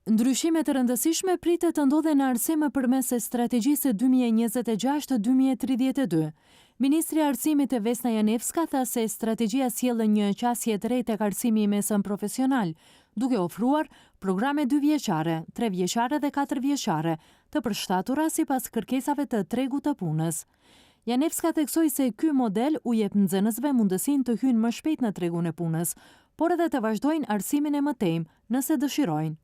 Ndryshime të rëndësishme pritet të ndodhen në arsim përmes strategjisë 2026-2032. Ministri i Arsimit Vesna Janevska tha se strategjia sjell një qasje të re tek arsimi i mesëm profesional, duke ofruar programe 2 vjeçare, 3 vjeçare dhe 4 vjeçare, të përshtatura sipas kërkesave të tregut të punës. Janevska theksoi se ky model u jep nxënësve mundësinë të hyjnë më shpejt në tregun e punës, por edhe të vazhdojnë arsimin e mëtejmë nëse dëshirojnë.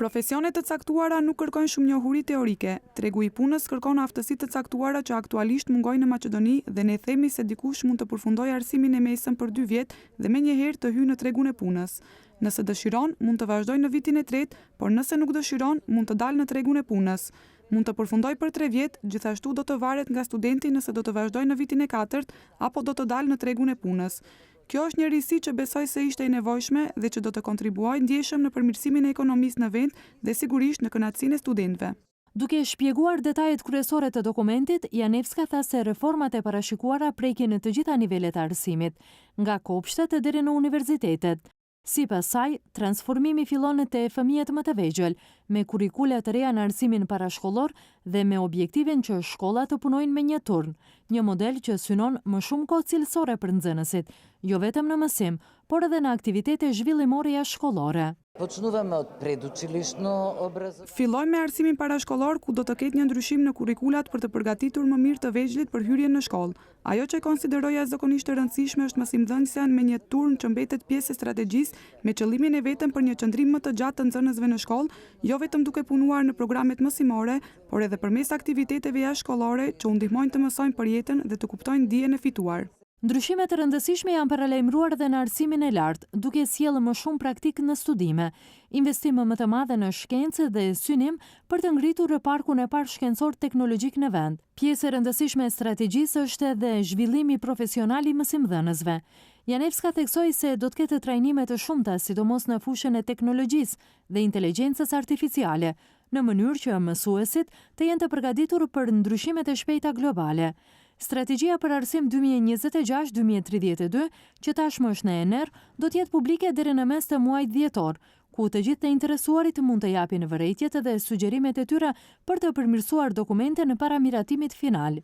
Profesionet të caktuara nuk kërkojnë shumë njohuri teorike. Tregu i punës kërkon aftësi të caktuara që aktualisht mungojnë në Maqedoni dhe ne themi se dikush mund të përfundojë arsimin e mesëm për 2 vjet dhe menjëherë të hyjë në tregun e punës. Nëse dëshiron, mund të vazhdojë në vitin e tretë, por nëse nuk dëshiron, mund të dalë në tregun e punës. Mund të përfundoj për 3 vjet, gjithashtu do të varet nga studenti nëse do të vazhdoj në vitin e 4 apo do të dalë në tregun e punës. Kjo është një risi që besoj se ishte e nevojshme dhe që do të kontribuojë ndjeshëm në përmirësimin e ekonomisë në vend dhe sigurisht në kënaqësinë e studentëve. Duke shpjeguar detajet kryesore të dokumentit, Janevska tha se reformat e parashikuara prekin në të gjitha nivelet e arsimit, nga kopshtet deri në universitetet. Sipas saj, transformimi fillon te fëmijët më të vegjël, me kurrikula të reja në arsimin parashkollor dhe me objektivin që shkollat të punojnë me një turn, një model që synon më shumë kohë cilësore për nxënësit, jo vetëm në mësim, por edhe në aktivitete zhvillimore jashtë-shkollore. Fillojmë me arsimin parashkollor ku do të ketë një ndryshim në kurrikulat për të përgatitur më mirë të vegjëlit për hyrjen në shkollë. Ajo që konsideroj jashtëzakonisht të rëndësishme është mësimdhënësja me një turn që mbetet pjesë e strategjisë me qëllimin e vetëm për një qëndrim më të gjatë të nxënësve në shkollë, jo vetëm duke punuar në programet mësimore, por edhe përmes aktiviteteve jashtë-shkollore që u ndihmojnë të mësojnë për jetën dhe të kuptojnë dijen e fituar. Ndryshimet të rëndësishme janë paralajmëruar dhe në arsimin e lartë, duke sjellë më shumë praktik në studime, investim më të madhe në shkencë dhe synim për të ngritur parkun e parë shkencor teknologjik në vend. Pjesë e rëndësishme e strategjisë është edhe zhvillimi profesional i mësimdhënësve. Janevska theksoi se do të ketë trajnime të shumta, sidomos në fushën e teknologjisë dhe inteligjencës artificiale, në mënyrë që mësuesit të jenë të përgatitur për ndryshimet e shpejta globale. Strategjia për arsim 2026-2032, që tashmë është në ener, do të jetë publike deri në mes të muajit dhjetor, ku të gjithë të interesuarit mund të japin vërejtjet dhe sugjerimet e tyre për të përmirësuar dokumentin para miratimit final.